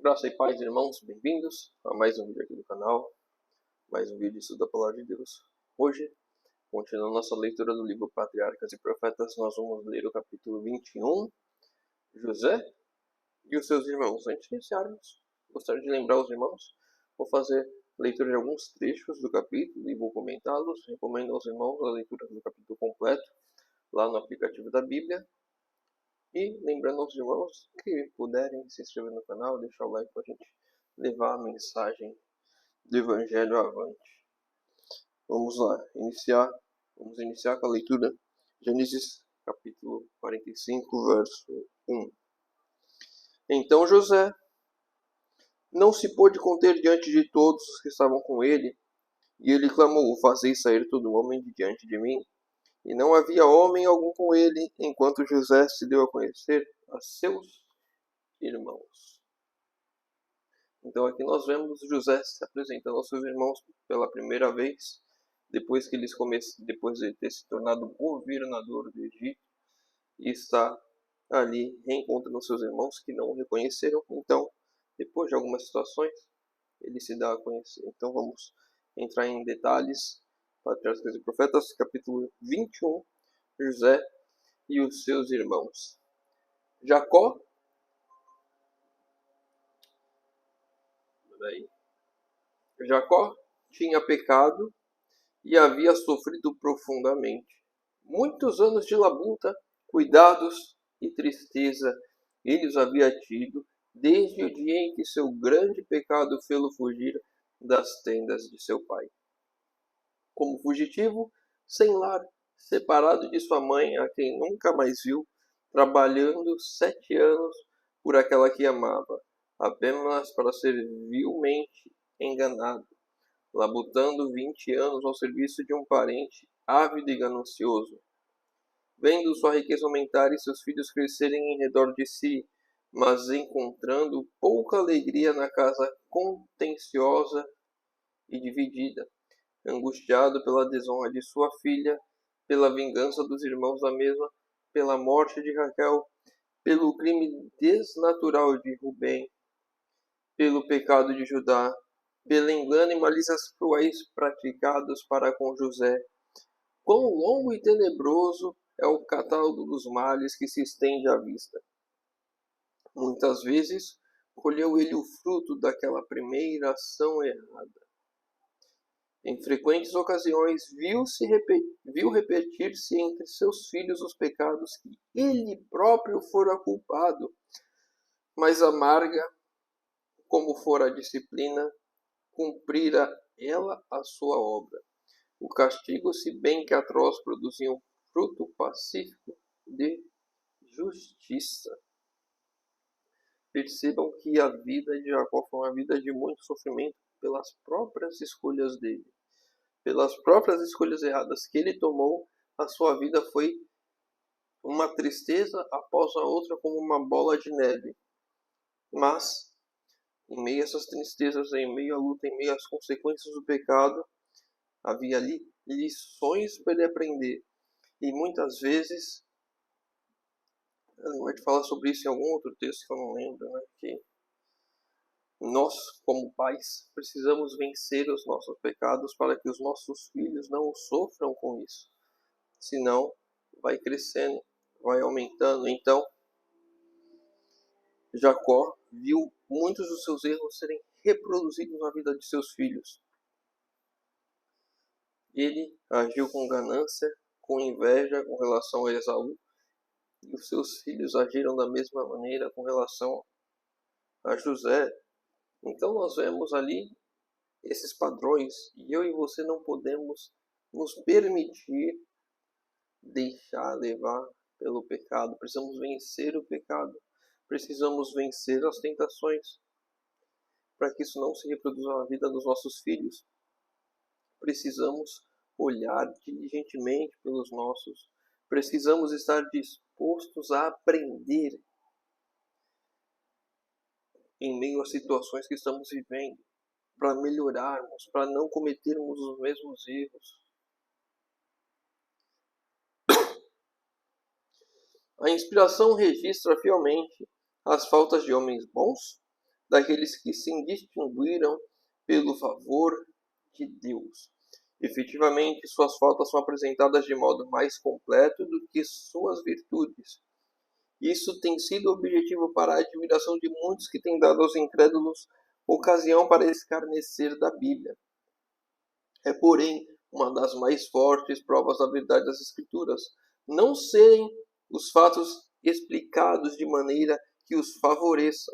Graça e paz, irmãos, bem-vindos a mais um vídeo aqui do canal, mais um vídeo de estudo da Palavra de Deus. Hoje, continuando nossa leitura do livro Patriarcas e Profetas, nós vamos ler o capítulo 21, José e os seus irmãos. Antes de iniciarmos, gostaria de lembrar os irmãos, vou fazer leitura de alguns trechos do capítulo e vou comentá-los. Recomendo aos irmãos a leitura do capítulo completo lá no aplicativo da Bíblia. E lembrando aos irmãos que puderem se inscrever no canal, deixar o like para a gente levar a mensagem do Evangelho avante. Vamos lá, vamos iniciar com a leitura. Gênesis capítulo 45, verso 1. Então José não se pôde conter diante de todos os que estavam com ele, e ele clamou: fazei sair todo homem de diante de mim. E não havia homem algum com ele, enquanto José se deu a conhecer a seus irmãos. Então aqui nós vemos José se apresentando aos seus irmãos pela primeira vez, depois de ter se tornado governador do Egito, e está ali reencontrando seus irmãos que não o reconheceram. Então, depois de algumas situações, ele se dá a conhecer. Então vamos entrar em detalhes. Patriarcas e Profetas, capítulo 21, José e os seus irmãos. Jacó tinha pecado e havia sofrido profundamente. Muitos anos de labuta, cuidados e tristeza ele os havia tido desde o dia em que seu grande pecado fê-lo fugir das tendas de seu pai. Como fugitivo, sem lar, separado de sua mãe, a quem nunca mais viu, trabalhando 7 anos por aquela que amava, apenas para ser vilmente enganado, labutando 20 anos ao serviço de um parente ávido e ganancioso, vendo sua riqueza aumentar e seus filhos crescerem em redor de si, mas encontrando pouca alegria na casa contenciosa e dividida, angustiado pela desonra de sua filha, pela vingança dos irmãos da mesma, pela morte de Raquel, pelo crime desnatural de Rubem, pelo pecado de Judá, pelo engano e malícias cruéis praticados para com José. Quão longo e tenebroso é o catálogo dos males que se estende à vista. Muitas vezes colheu ele o fruto daquela primeira ação errada. Em frequentes ocasiões viu repetir-se entre seus filhos os pecados que ele próprio fora culpado, mas amarga como fora a disciplina, cumprira ela a sua obra. O castigo, se bem que atroz, produzia um fruto pacífico de justiça. Percebam que a vida de Jacó foi uma vida de muito sofrimento pelas próprias escolhas dele. Pelas próprias escolhas erradas que ele tomou, a sua vida foi uma tristeza após a outra como uma bola de neve. Mas, em meio a essas tristezas, em meio à luta, em meio às consequências do pecado, havia ali lições para ele aprender. E muitas vezes, ele vai falar sobre isso em algum outro texto que eu não lembro, né? Que nós, como pais, precisamos vencer os nossos pecados para que os nossos filhos não sofram com isso. Senão, vai crescendo, vai aumentando. Então, Jacó viu muitos dos seus erros serem reproduzidos na vida de seus filhos. Ele agiu com ganância, com inveja com relação a Esaú, e os seus filhos agiram da mesma maneira com relação a José. Então nós vemos ali esses padrões, e eu e você não podemos nos permitir deixar levar pelo pecado. Precisamos vencer o pecado, precisamos vencer as tentações, para que isso não se reproduza na vida dos nossos filhos. Precisamos olhar diligentemente pelos nossos, precisamos estar dispostos a aprender em meio às situações que estamos vivendo, para melhorarmos, para não cometermos os mesmos erros. A inspiração registra fielmente as faltas de homens bons, daqueles que se distinguiram pelo favor de Deus. Efetivamente, suas faltas são apresentadas de modo mais completo do que suas virtudes. Isso tem sido objetivo para a admiração de muitos que têm dado aos incrédulos ocasião para escarnecer da Bíblia. É, porém, uma das mais fortes provas da verdade das Escrituras não serem os fatos explicados de maneira que os favoreça,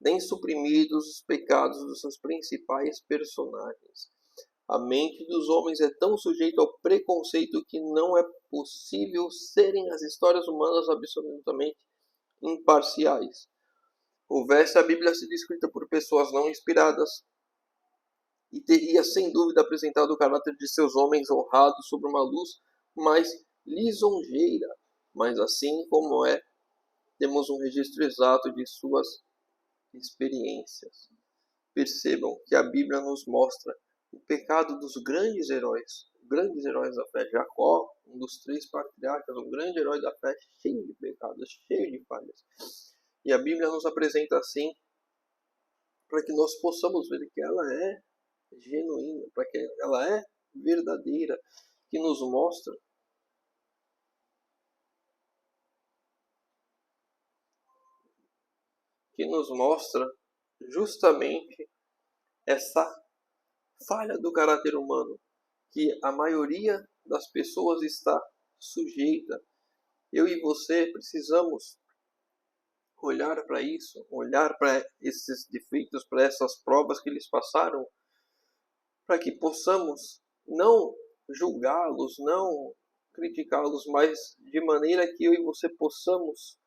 nem suprimidos os pecados dos seus principais personagens. A mente dos homens é tão sujeita ao preconceito que não é possível serem as histórias humanas absolutamente imparciais. Houvesse a Bíblia sido escrita por pessoas não inspiradas, e teria sem dúvida apresentado o caráter de seus homens honrados sob uma luz mais lisonjeira, mas assim como temos um registro exato de suas experiências. Percebam que a Bíblia nos mostra o pecado dos grandes heróis da fé. Jacó, um dos 3 patriarcas, um grande herói da fé, cheio de pecados, cheio de falhas. E a Bíblia nos apresenta assim, para que nós possamos ver que ela é genuína, para que ela é verdadeira, que nos mostra justamente essa falha do caráter humano, que a maioria das pessoas está sujeita. Eu e você precisamos olhar para isso, olhar para esses defeitos, para essas provas que eles passaram, para que possamos não julgá-los, não criticá-los, mas de maneira que eu e você possamos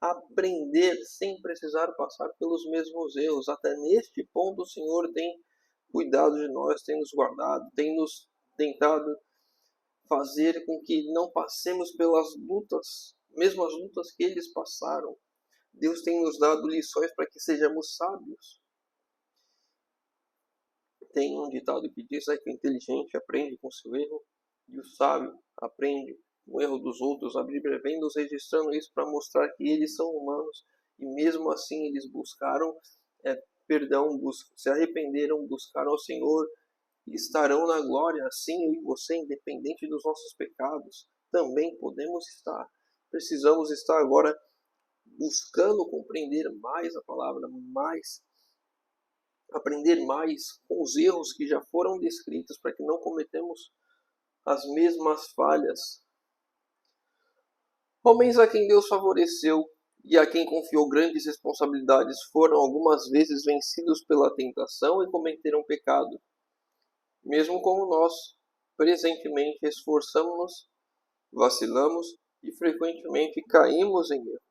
aprender sem precisar passar pelos mesmos erros. Até neste ponto o Senhor tem cuidado de nós, tem nos guardado, tem nos tentado fazer com que não passemos pelas lutas, mesmas lutas que eles passaram. Deus tem nos dado lições para que sejamos sábios. Tem um ditado que diz que o inteligente aprende com seu erro e o sábio aprende com o erro dos outros. A Bíblia vem nos registrando isso para mostrar que eles são humanos e mesmo assim eles buscaram perdão, se arrependeram, buscaram ao Senhor e estarão na glória. Assim eu e você, independente dos nossos pecados, também podemos estar. Precisamos estar agora buscando compreender mais a palavra, aprender mais com os erros que já foram descritos, para que não cometemos as mesmas falhas. Homens a quem Deus favoreceu e a quem confiou grandes responsabilidades foram algumas vezes vencidos pela tentação e cometeram pecado. Mesmo como nós, presentemente esforçamos-nos, vacilamos e frequentemente caímos em erro.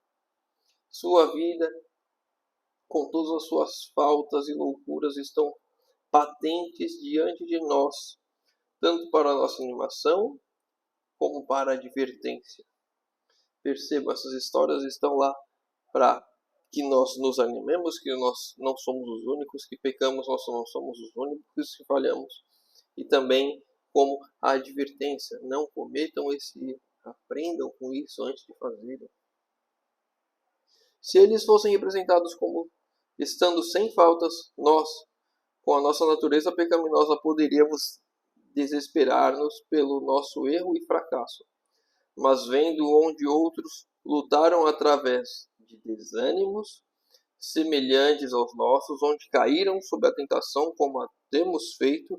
Sua vida, com todas as suas faltas e loucuras, estão patentes diante de nós, tanto para a nossa animação como para a advertência. Perceba, essas histórias estão lá para que nós nos animemos, que nós não somos os únicos que pecamos, nós não somos os únicos que falhamos. E também como a advertência, não cometam esse erro, aprendam com isso antes de fazerem. Se eles fossem representados como estando sem faltas, nós, com a nossa natureza pecaminosa, poderíamos desesperar-nos pelo nosso erro e fracasso. Mas vendo onde outros lutaram através de desânimos semelhantes aos nossos, onde caíram sob a tentação como a temos feito,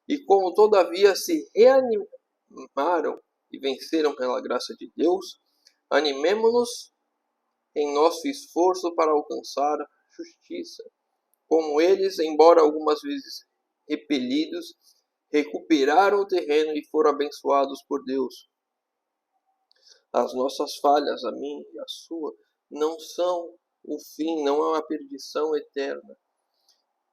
e como todavia se reanimaram e venceram pela graça de Deus, animemo-nos em nosso esforço para alcançar justiça. Como eles, embora algumas vezes repelidos, recuperaram o terreno e foram abençoados por Deus. As nossas falhas, a minha e a sua, não são o fim, não é uma perdição eterna.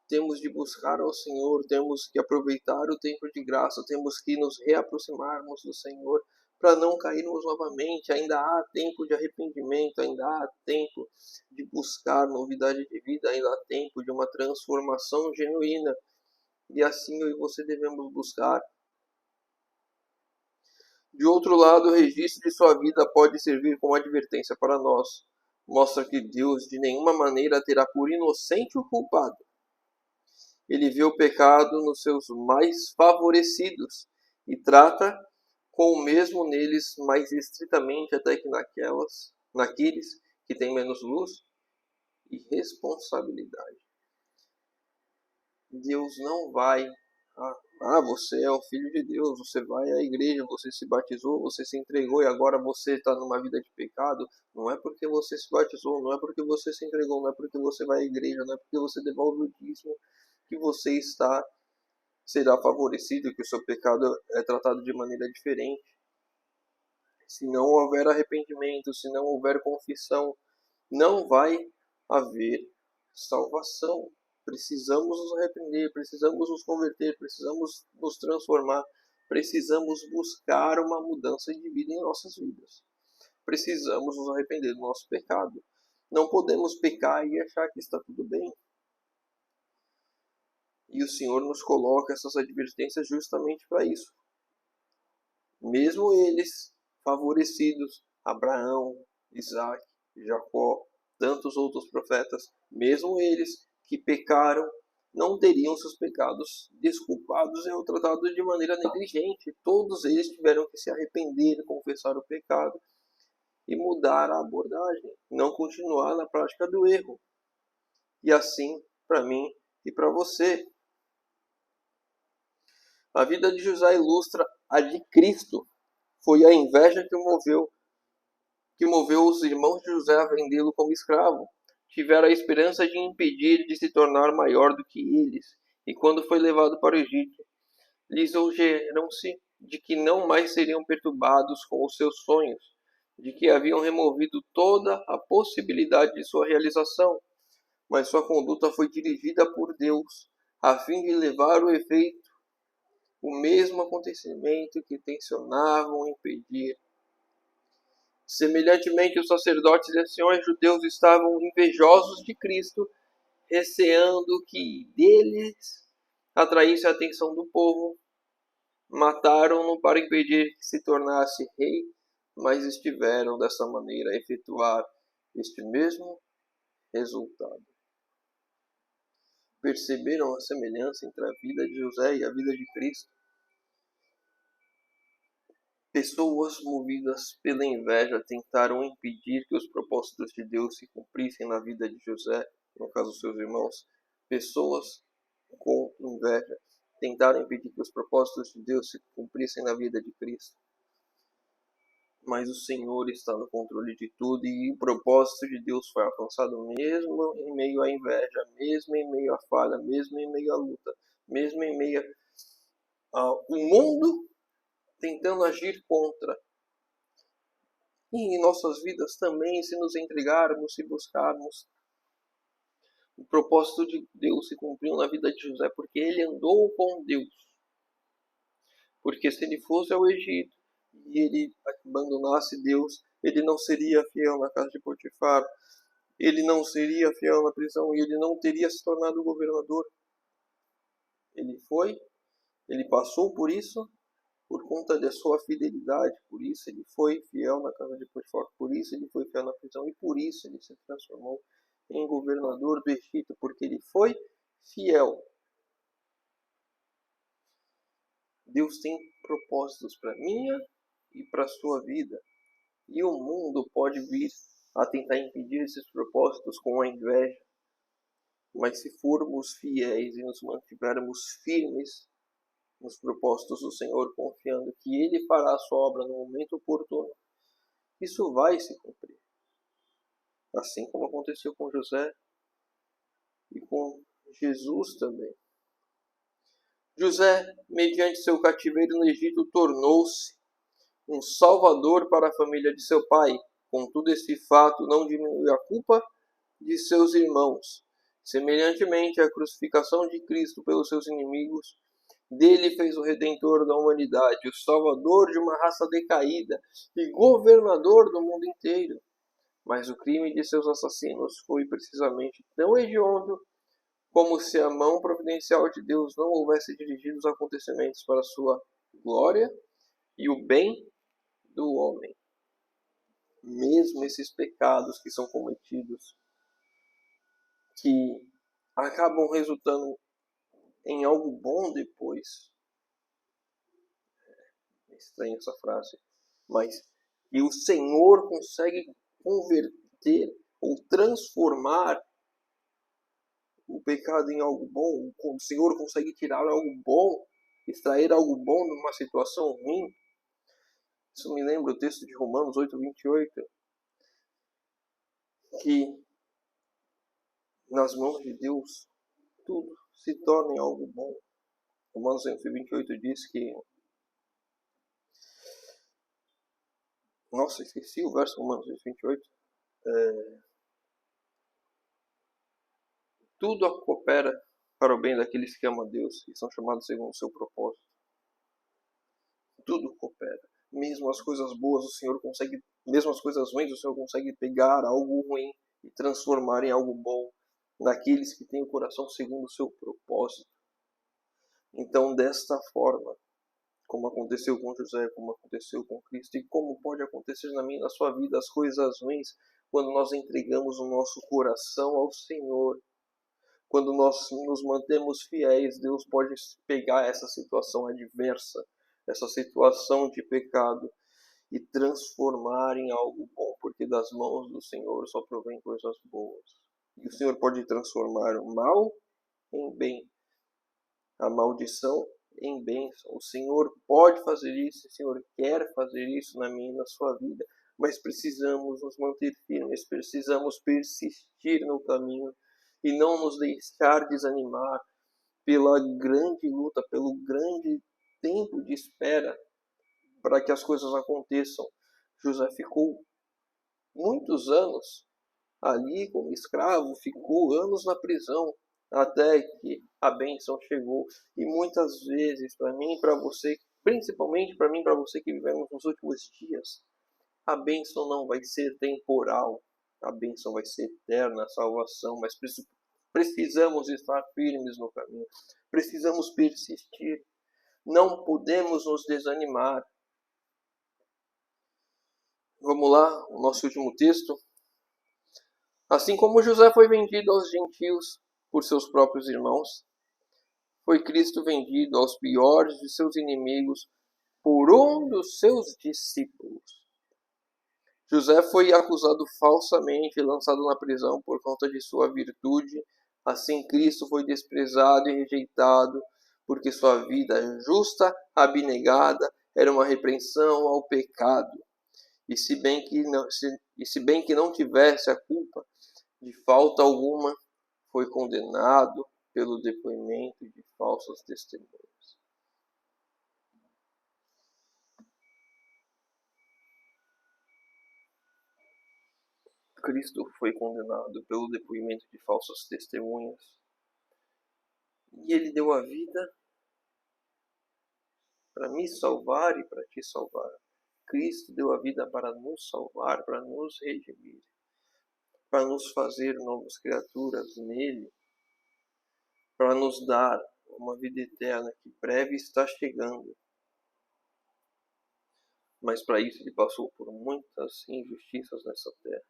Temos de buscar ao Senhor, temos que aproveitar o tempo de graça, temos que nos reaproximarmos do Senhor para não cairmos novamente. Ainda há tempo de arrependimento, ainda há tempo de buscar novidade de vida, ainda há tempo de uma transformação genuína. E assim eu e você devemos buscar. De outro lado, o registro de sua vida pode servir como advertência para nós. mostra que Deus de nenhuma maneira terá por inocente o culpado. Ele vê o pecado nos seus mais favorecidos e trata com o mesmo neles mais estritamente até que naqueles que têm menos luz e responsabilidade. Deus não vai, você é o filho de Deus, você vai à igreja, você se batizou, você se entregou e agora você está numa vida de pecado. Não é porque você se batizou, não é porque você se entregou, não é porque você vai à igreja, não é porque você devolve o dízimo que você será favorecido, que o seu pecado é tratado de maneira diferente. Se não houver arrependimento, se não houver confissão, não vai haver salvação. Precisamos nos arrepender, precisamos nos converter, precisamos nos transformar, precisamos buscar uma mudança de vida em nossas vidas. Precisamos nos arrepender do nosso pecado. Não podemos pecar e achar que está tudo bem. E o Senhor nos coloca essas advertências justamente para isso. Mesmo eles favorecidos, Abraão, Isaac, Jacó, tantos outros profetas, mesmo eles que pecaram, não teriam seus pecados desculpados ou tratados de maneira negligente. Todos eles tiveram que se arrepender, confessar o pecado e mudar a abordagem, não continuar na prática do erro. E assim, para mim e para você. A vida de José ilustra a de Cristo. Foi a inveja que moveu os irmãos de José a vendê-lo como escravo. Tiveram a esperança de impedir de se tornar maior do que eles. E quando foi levado para o Egito, lisonjearam-se de que não mais seriam perturbados com os seus sonhos, de que haviam removido toda a possibilidade de sua realização. Mas sua conduta foi dirigida por Deus, a fim de levar ao efeito o mesmo acontecimento que tensionavam impedir. Semelhantemente, os sacerdotes e anciões judeus estavam invejosos de Cristo, receando que deles atraísse a atenção do povo. Mataram-no para impedir que se tornasse rei, mas estiveram dessa maneira a efetuar este mesmo resultado. Perceberam a semelhança entre a vida de José e a vida de Cristo? Pessoas movidas pela inveja tentaram impedir que os propósitos de Deus se cumprissem na vida de José, no caso seus irmãos. Pessoas com inveja tentaram impedir que os propósitos de Deus se cumprissem na vida de Cristo. Mas o Senhor está no controle de tudo e o propósito de Deus foi alcançado mesmo em meio à inveja, mesmo em meio à falha, mesmo em meio à luta, mesmo em meio ao mundo tentando agir contra. E em nossas vidas também, se nos entregarmos, se buscarmos, o propósito de Deus se cumpriu na vida de José, porque ele andou com Deus. Porque se ele fosse ao Egito e ele abandonasse Deus, ele não seria fiel na casa de Potifar, ele não seria fiel na prisão e ele não teria se tornado governador. Ele passou por isso por conta da sua fidelidade, por isso ele foi fiel na casa de Potifar, por isso ele foi fiel na prisão e por isso ele se transformou em governador do Egito, porque ele foi fiel. Deus tem propósitos para minha e para a sua vida. E o mundo pode vir a tentar impedir esses propósitos com a inveja. Mas se formos fiéis e nos mantivermos firmes nos propósitos do Senhor, confiando que Ele fará a sua obra no momento oportuno, isso vai se cumprir. Assim como aconteceu com José e com Jesus também. José, mediante seu cativeiro no Egito, tornou-se um salvador para a família de seu pai. Contudo, esse fato não diminui a culpa de seus irmãos. Semelhantemente à crucificação de Cristo pelos seus inimigos, dele fez o Redentor da humanidade, o Salvador de uma raça decaída e governador do mundo inteiro. Mas o crime de seus assassinos foi precisamente tão hediondo como se a mão providencial de Deus não houvesse dirigido os acontecimentos para a sua glória e o bem do homem. mesmo esses pecados que são cometidos, que acabam resultando em algo bom depois. É estranha essa frase, mas que o Senhor consegue converter ou transformar o pecado em algo bom, o Senhor consegue tirar algo bom, extrair algo bom de uma situação ruim. Isso me lembra o texto de Romanos 8:28, que nas mãos de Deus tudo se torna em algo bom. Romanos 8:28 diz que... Nossa, esqueci o verso Romanos 8:28. Tudo coopera para o bem daqueles que amam a Deus e são chamados segundo o seu propósito. Tudo coopera. Mesmo as coisas boas o Senhor consegue, mesmo as coisas ruins o Senhor consegue pegar algo ruim e transformar em algo bom naqueles que têm o coração segundo o seu propósito. Então, desta forma, como aconteceu com José, como aconteceu com Cristo, e como pode acontecer na minha e na sua vida as coisas ruins, quando nós entregamos o nosso coração ao Senhor, quando nós nos mantemos fiéis, Deus pode pegar essa situação adversa, essa situação de pecado, e transformar em algo bom, porque das mãos do Senhor só provém coisas boas. E o Senhor pode transformar o mal em bem, a maldição em bênção. O Senhor pode fazer isso, o Senhor quer fazer isso na minha e na sua vida, mas precisamos nos manter firmes, precisamos persistir no caminho e não nos deixar desanimar pela grande luta, pelo grande tempo de espera para que as coisas aconteçam. José ficou muitos anos ali como escravo, ficou anos na prisão, até que a bênção chegou. E muitas vezes, para mim e para você, principalmente para mim e para você que vivemos nos últimos dias, a bênção não vai ser temporal, a bênção vai ser eterna, a salvação, mas precisamos estar firmes no caminho, precisamos persistir, não podemos nos desanimar. Vamos lá, o nosso último texto. Assim como José foi vendido aos gentios por seus próprios irmãos, foi Cristo vendido aos piores de seus inimigos por um dos seus discípulos. José foi acusado falsamente e lançado na prisão por conta de sua virtude. Assim Cristo foi desprezado e rejeitado, porque sua vida justa, abnegada, era uma repreensão ao pecado. E se bem que não tivesse a culpa de falta alguma, foi condenado pelo depoimento de falsas testemunhas. Cristo foi condenado pelo depoimento de falsas testemunhas e ele deu a vida para me salvar e para te salvar. Cristo deu a vida para nos salvar, para nos redimir, para nos fazer novas criaturas nele, para nos dar uma vida eterna que breve está chegando. Mas para isso ele passou por muitas injustiças nessa terra.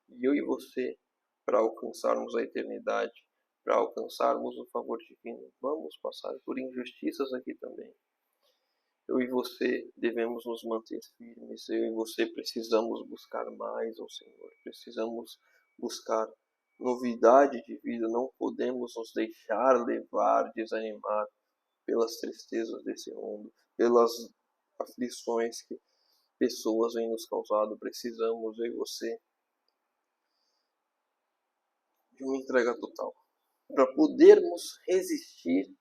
E eu e você, para alcançarmos a eternidade, para alcançarmos o favor divino, vamos passar por injustiças aqui também. Eu e você devemos nos manter firmes, eu e você precisamos buscar mais ao Senhor, precisamos buscar novidade de vida, não podemos nos deixar levar, desanimar pelas tristezas desse mundo, pelas aflições que pessoas vêm nos causando. Precisamos, eu e você, de uma entrega total, para podermos resistir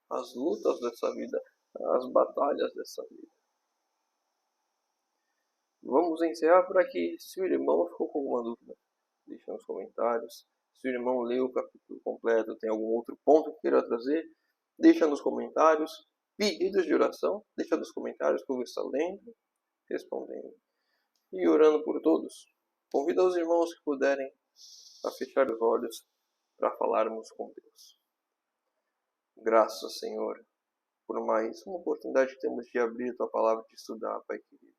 às lutas dessa vida, às batalhas dessa vida. Vamos encerrar por aqui. Se o irmão ficou com alguma dúvida, deixa nos comentários. Se o irmão leu o capítulo completo, tem algum outro ponto que queira trazer, deixa nos comentários. Pedidos de oração, deixa nos comentários que eu vou estar lendo, respondendo e orando por todos. Convido os irmãos que puderem a fechar os olhos para falarmos com Deus. Graças, Senhor, por mais uma oportunidade que temos de abrir a Tua Palavra e de estudar, Pai querido.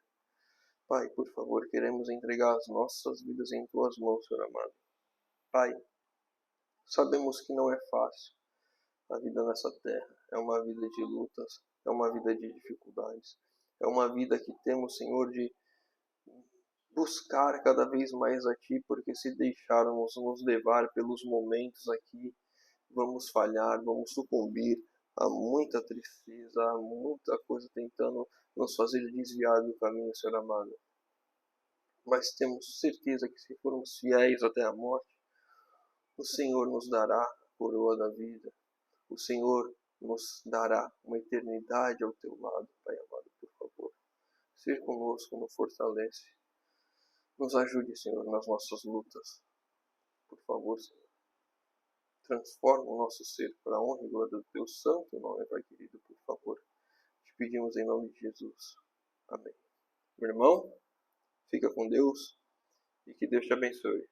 Pai, por favor, queremos entregar as nossas vidas em Tuas mãos, Senhor amado. Pai, sabemos que não é fácil a vida nessa terra. É uma vida de lutas, é uma vida de dificuldades. É uma vida que temos, Senhor, de buscar cada vez mais a Ti, porque se deixarmos nos levar pelos momentos aqui, vamos falhar, vamos sucumbir a muita tristeza, a muita coisa tentando nos fazer desviar do caminho, Senhor amado. Mas temos certeza que se formos fiéis até a morte, o Senhor nos dará a coroa da vida. O Senhor nos dará uma eternidade ao Teu lado, Pai amado, por favor. Seja conosco, nos fortalece. Nos ajude, Senhor, nas nossas lutas. Por favor, Senhor. Transforma o nosso ser para a honra e glória do Teu santo nome, Pai querido, por favor. Te pedimos em nome de Jesus. Amém. Meu irmão, fica com Deus e que Deus te abençoe.